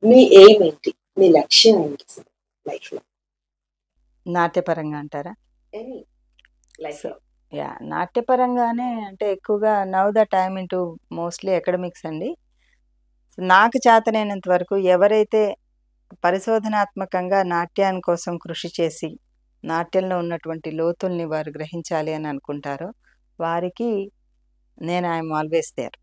మీ aim ఏంటి? మీ లక్ష్యం ఏంటి లైఫ్‌లో? నాట్యపరంగా అంటారా? ఎనీ సో లైఫ్‌లో. యా నాట్యపరంగానే అంటే ఎక్కువగా now the time into mostly academics అండి. నాకు చేతనైనంత వరకు ఎవరైతే పరిశోధనాత్మకంగా నాట్యాని కోసం కృషి చేసి నాట్యంలో ఉన్నటువంటి లోతుల్ని వారు గ్రహించాలి అని అనుకుంటారో వారికి నేను I'm always there.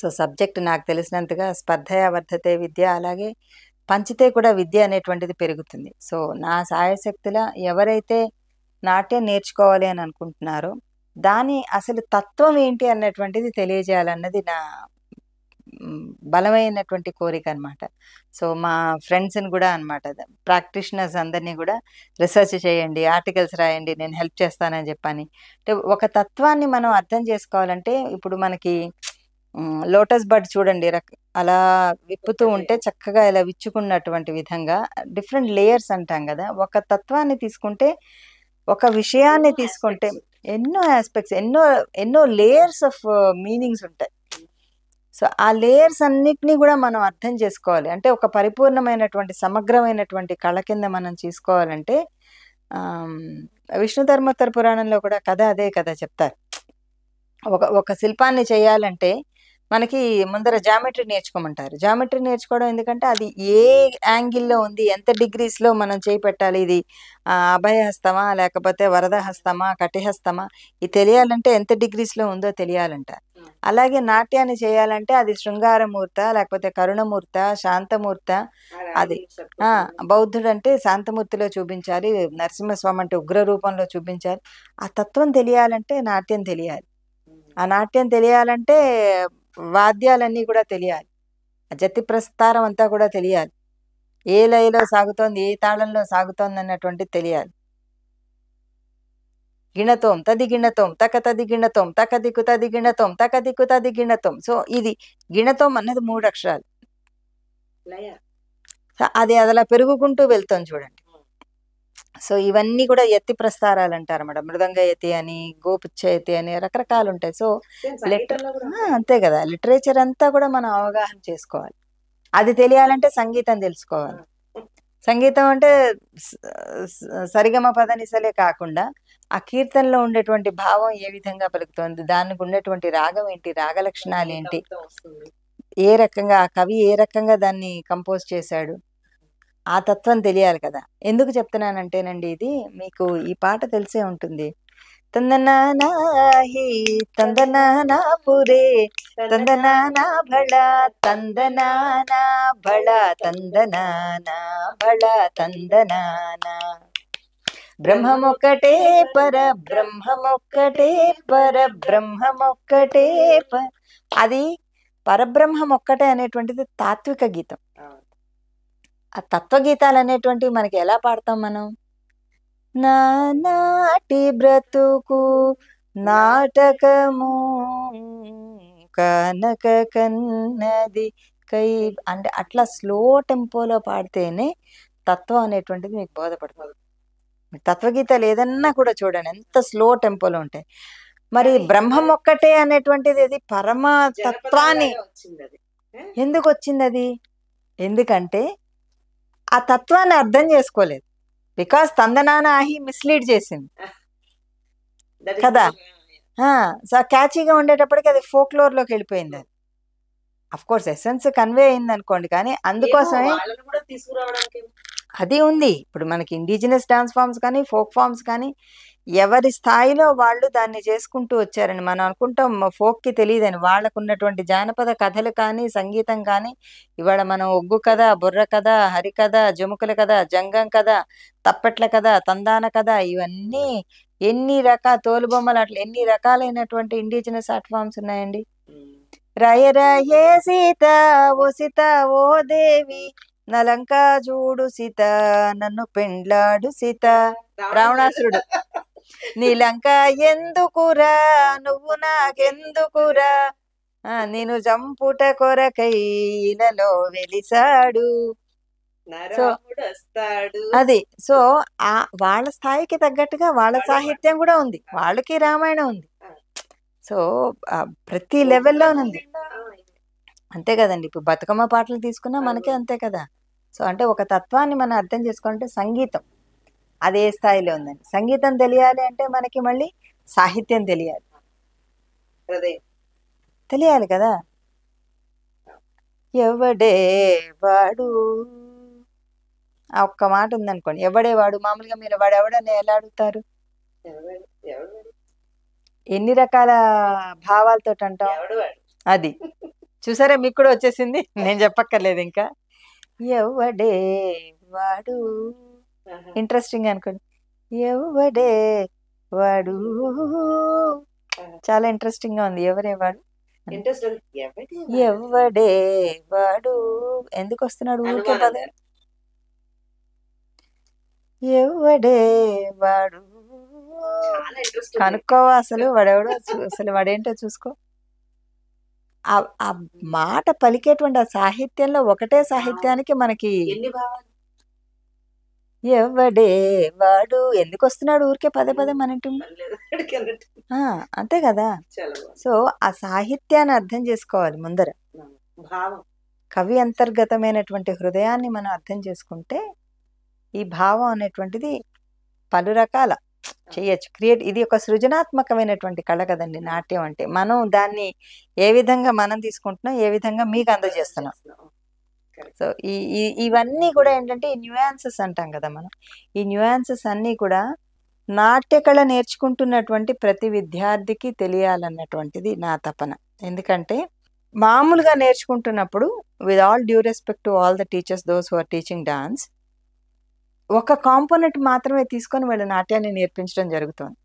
So subject నాకు తెలిసినంతగా స్పర్ధయా వర్ధతే విద్య, అలాగే పంచితే కూడా విద్య అనేటువంటిది పెరుగుతుంది. సో నా సాయశక్తులా ఎవరైతే నాట్యం నేర్చుకోవాలి అని అనుకుంటున్నారో దాని అసలు తత్వం ఏంటి అన్నటువంటిది తెలియజేయాలన్నది నా బలమైనటువంటి కోరిక అనమాట. సో మా ఫ్రెండ్స్ని కూడా అనమాట, ప్రాక్టీషనర్స్ అందరినీ కూడా రీసెర్చ్ చేయండి, ఆర్టికల్స్ రాయండి, నేను హెల్ప్ చేస్తానని చెప్పని. అంటే ఒక తత్వాన్ని మనం అర్థం చేసుకోవాలంటే ఇప్పుడు మనకి లోటస్ బడ్ చూడండి, అలా విప్పుతూ ఉంటే చక్కగా ఇలా విచ్చుకున్నటువంటి విధంగా డిఫరెంట్ లేయర్స్ అంటాం కదా. ఒక తత్వాన్ని తీసుకుంటే, ఒక విషయాన్ని తీసుకుంటే ఎన్నో ఆస్పెక్ట్స్, ఎన్నో ఎన్నో లేయర్స్ ఆఫ్ మీనింగ్స్ ఉంటాయి. సో ఆ లేయర్స్ అన్నిటినీ కూడా మనం అర్థం చేసుకోవాలి. అంటే ఒక పరిపూర్ణమైనటువంటి సమగ్రమైనటువంటి కళ కింద మనం తీసుకోవాలంటే విష్ణు ధర్మోత్తర పురాణంలో కూడా కథ అదే కదా చెప్తారు. ఒక శిల్పాన్ని చేయాలంటే మనకి ముందర జామెట్రీ నేర్చుకోమంటారు. జామెట్రీ నేర్చుకోవడం ఎందుకంటే అది ఏ యాంగిల్లో ఉంది, ఎంత డిగ్రీస్లో మనం చేయి పెట్టాలి, ఇది అభయహస్తమా లేకపోతే వరదహస్తమా కటిహస్తమా, ఇది తెలియాలంటే ఎంత డిగ్రీస్లో ఉందో తెలియాలంట. అలాగే నాట్యాన్ని చేయాలంటే అది శృంగారమూర్త లేకపోతే కరుణమూర్త శాంతమూర్త. అది బౌద్ధుడు అంటే శాంతమూర్తిలో చూపించాలి, నరసింహస్వామి అంటే ఉగ్ర రూపంలో చూపించాలి. ఆ తత్వం తెలియాలంటే నాట్యం తెలియాలి. ఆ నాట్యం తెలియాలంటే వాద్యాలన్నీ కూడా తెలియాలి, జతి ప్రస్తారం అంతా కూడా తెలియాలి, ఏ లయలో సాగుతోంది ఏ తాళంలో సాగుతోంది అన్నటువంటి తెలియాలి. గిణతోం తది గిణతోం తక తది గిణతోం తక దిక్కు తది గిణతోం తక దిక్కు తది గిణతోం. సో ఇది గిణతోం అన్నది 3 అక్షరాలు, అది అలా పెరుగుకుంటూ వెళ్తాం చూడండి. సో ఇవన్నీ కూడా యతి ప్రస్తారాలు అంటారు అన్నమాట. మృదంగ యతి అని, గోపుచ్చ యతి అని రకరకాలు ఉంటాయి. సో అంతే కదా, లిటరేచర్ అంతా కూడా మనం అవగాహన చేసుకోవాలి. అది తెలియాలంటే సంగీతం తెలుసుకోవాలి. సంగీతం అంటే సరిగమ పదనిసలే కాకుండా ఆ కీర్తనలో ఉండేటువంటి భావం ఏ విధంగా పలుకుతోంది, దానికి ఉండేటువంటి రాగం ఏంటి, రాగ లక్షణాలు ఏంటి, ఏ రకంగా ఆ కవి ఏ రకంగా దాన్ని కంపోజ్ చేశాడు, ఆ తత్వం తెలియాలి కదా. ఎందుకు చెప్తున్నానంటేనండి, ఇది మీకు ఈ పాట తెలిసే ఉంటుంది. తందనానాహి తందనానా పురే తందనానా భళ తందనానా భళ తందనానా భళ తందనానా. బ్రహ్మమొక్కటే పర బ్రహ్మమొక్కటే పర బ్రహ్మమొక్కటే అది పరబ్రహ్మమొక్కటే అనేటువంటిది తాత్విక గీతం. ఆ తత్వగీతాలు అనేటువంటివి మనకి ఎలా పాడతాం మనం? నాటి బ్రతుకు నాటకము కనక కన్నది కై అంటే అట్లా స్లో టెంపోలో పాడితేనే తత్వం అనేటువంటిది మీకు బోధపడుతుంది. తత్వగీతాలు ఏదన్నా కూడా చూడండి ఎంత స్లో టెంపోలో ఉంటాయి. మరి బ్రహ్మం ఒక్కటే అనేటువంటిది అది పరమ తత్వాన్ని ఎందుకు వచ్చింది అది? ఎందుకంటే ఆ తత్వాన్ని అర్థం చేసుకోలేదు. బికాస్ తందనానాహి మిస్లీడ్ చేసింది కదా. సో క్యాచీగా ఉండేటప్పటికి అది ఫోక్లోర్లోకి వెళ్ళిపోయింది. అది అఫ్ కోర్స్ ఎసెన్స్ కన్వే అయింది అనుకోండి, కానీ అందుకోసమే అది ఉంది. ఇప్పుడు మనకి ఇండిజినస్ డాన్స్ ఫామ్స్ కానీ ఫోక్ ఫామ్స్ కానీ ఎవరి స్థాయిలో వాళ్ళు దాన్ని చేసుకుంటూ వచ్చారని మనం అనుకుంటాం. ఫోక్కి తెలియదని వాళ్ళకు ఉన్నటువంటి జానపద కథలు కానీ సంగీతం కానీ ఇవాళ మనం ఒగ్గు కథ, బుర్ర కథ, హరికథ, జముకుల కథ, జంగం కథ, తప్పెట్ల కథ, తందాన కథ, ఇవన్నీ ఎన్ని తోలుబొమ్మలు అట్లా ఎన్ని రకాలైనటువంటి ఇండిజినస్ ఆర్ట్ ఫామ్స్ ఉన్నాయండి. రాయ రాయే సీత ఓ సీత ఓ దేవి నలంకా చూడు సీత నన్ను పెండ్లాడు సీత. రావణాసురుడు నీలంక ఎందుకురా నువ్వు నాకెందుకురా నేను చంపుట కొరకై ఇలలో వెలిసాడు. సో అది సో వాళ్ళ స్థాయికి తగ్గట్టుగా వాళ్ళ సాహిత్యం కూడా ఉంది, వాళ్ళకి రామాయణం ఉంది. సో ప్రతి లెవెల్లో ఉంది. అంతే కదండి. ఇప్పుడు బతుకమ్మ పాటలు తీసుకున్నా మనకే అంతే కదా. సో అంటే ఒక తత్వాన్ని మనం అర్థం చేసుకోవాలంటే సంగీతం అది ఏ స్థాయిలో ఉందండి. సంగీతం తెలియాలి అంటే మనకి మళ్ళీ సాహిత్యం తెలియాలి, హృదయం తెలియాలి కదా. ఎవడే వాడు ఆ ఒక్క మాట ఉందనుకోండి, ఎవడే వాడు. మామూలుగా మీరు వాడు ఎవడని ఎలా అడుగుతారు? ఎవడు ఎవడు ఎన్ని రకాల భావాలతో అంటాం. ఎవడు వాడు అది చూసారా, మీకు కూడా వచ్చేసింది, నేను చెప్పక్కర్లేదు ఇంకా. ఎవడే వాడు ఇంట్రెస్టింగ్ అనుకోండి. ఎవడే వాడు చాలా ఇంట్రెస్టింగ్ గా ఉంది. ఎవరే వాడు, ఇంట్రెస్ట్ ఎవడి ఎవడే వాడు ఎందుకు వస్తున్నాడు ఊరికే పద. ఎవడే వాడు చాలా ఇంట్రెస్ట్ కనుక్కోవా అసలు వాడెవడో అసలు వాడేంటో చూసుకో. ఆ ఆ మాట పలికేటువంటి ఆ సాహిత్యంలో ఒకటే సాహిత్యానికి మనకి ఎన్ని భావాలు ఎవడే వాడు ఎందుకు వస్తున్నాడు ఊరికే పదే పదే మన ఇంటి ముందు? పనిలేదు అక్కడికి అన్నట్టు. అంతే కదా. చాలా బాగుంది. సో ఆ సాహిత్యాన్ని అర్థం చేసుకోవాలి ముందర. భావం కవి అంతర్గతమైనటువంటి హృదయాన్ని మనం అర్థం చేసుకుంటే ఈ భావం అనేటువంటిది పలు రకాల చేయొచ్చు, క్రియేట్. ఇది ఒక సృజనాత్మకమైనటువంటి కళ కదండి నాట్యం అంటే. మనం దాన్ని ఏ విధంగా మనం తీసుకుంటున్నాం, ఏ విధంగా మీకు అందజేస్తున్నాం. సో ఇవన్నీ కూడా ఏంటంటే ఈ న్యూయాన్సెస్ అంటాం కదా మనం. ఈ న్యూయాన్సెస్ అన్నీ కూడా నాట్యకళ నేర్చుకుంటున్నటువంటి ప్రతి విద్యార్థికి తెలియాలన్నటువంటిది నా తపన. ఎందుకంటే మామూలుగా నేర్చుకుంటున్నప్పుడు, with all due respect to all the teachers those who are teaching dance, ఒక కాంపోనెంట్ మాత్రమే తీసుకొని వాళ్ళ నాట్యాన్ని నేర్పించడం జరుగుతుంది.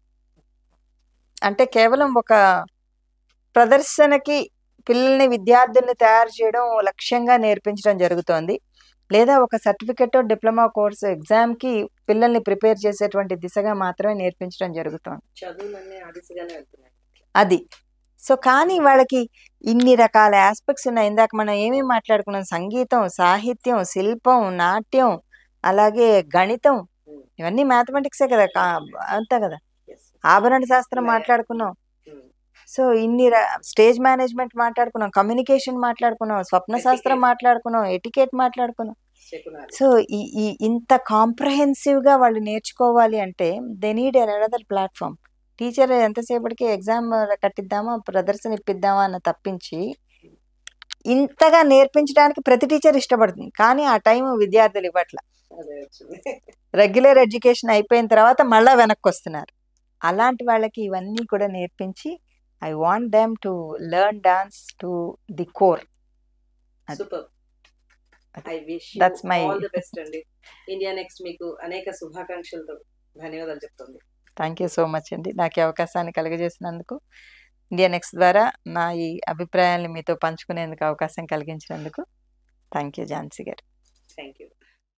అంటే కేవలం ఒక ప్రదర్శనకి పిల్లల్ని విద్యార్థుల్ని తయారు చేయడం లక్ష్యంగా నేర్పించడం జరుగుతోంది. లేదా ఒక సర్టిఫికెట్ డిప్లొమా కోర్సు ఎగ్జామ్కి పిల్లల్ని ప్రిపేర్ చేసేటువంటి దిశగా మాత్రమే నేర్పించడం జరుగుతోంది. చదువులన్నీ ఆ దిశగానే వెళ్తున్నాయి. అది సో కానీ వాళ్ళకి ఇన్ని రకాల ఆస్పెక్ట్స్ ఉన్నాయి. ఇందాక మనం ఏమేమి మాట్లాడుకున్నాం, సంగీతం, సాహిత్యం, శిల్పం, నాట్యం, అలాగే గణితం, ఇవన్నీ మ్యాథమెటిక్సే కదా, అంతా కదా. ఆభరణ శాస్త్రం మాట్లాడుకున్నాం. సో ఇన్ని స్టేజ్ మేనేజ్మెంట్ మాట్లాడుకున్నాం, కమ్యూనికేషన్ మాట్లాడుకున్నాం, స్వప్న శాస్త్రం మాట్లాడుకున్నాం, ఎటికేట్ మాట్లాడుకున్నాం. సో ఇంత కాంప్రహెన్సివ్గా వాళ్ళు నేర్చుకోవాలి అంటే they need another platform. Teacher ఎంతసేపటికి ఎగ్జామ్ కట్టిద్దామా, ప్రదర్శన ఇప్పిద్దామా అన్న తప్పించి ఇంతగా నేర్పించడానికి ప్రతి టీచర్ ఇష్టపడుతుంది, కానీ ఆ టైం విద్యార్థులు ఇవ్వట్ల. రెగ్యులర్ ఎడ్యుకేషన్ అయిపోయిన తర్వాత మళ్ళా వెనక్కి వస్తున్నారు. అలాంటి వాళ్ళకి ఇవన్నీ కూడా నేర్పించి I want them to learn dance to the core. Super. I wish you That's my all the best అండి. ఇండియా నెక్స్ట్ మీకు అనేక శుభాకాంక్షలతో ధన్యవాదాలు చెప్తుంది. థ్యాంక్ యూ సో మచ్ అండి, నాకు ఈ అవకాశాన్ని కలుగజేసినందుకు. ఇండియా నెక్స్ట్ ద్వారా నా ఈ అభిప్రాయాన్ని మీతో పంచుకునేందుకు అవకాశం కలిగించినందుకు థ్యాంక్ యూ ఝాన్సీ గారు. Thank you.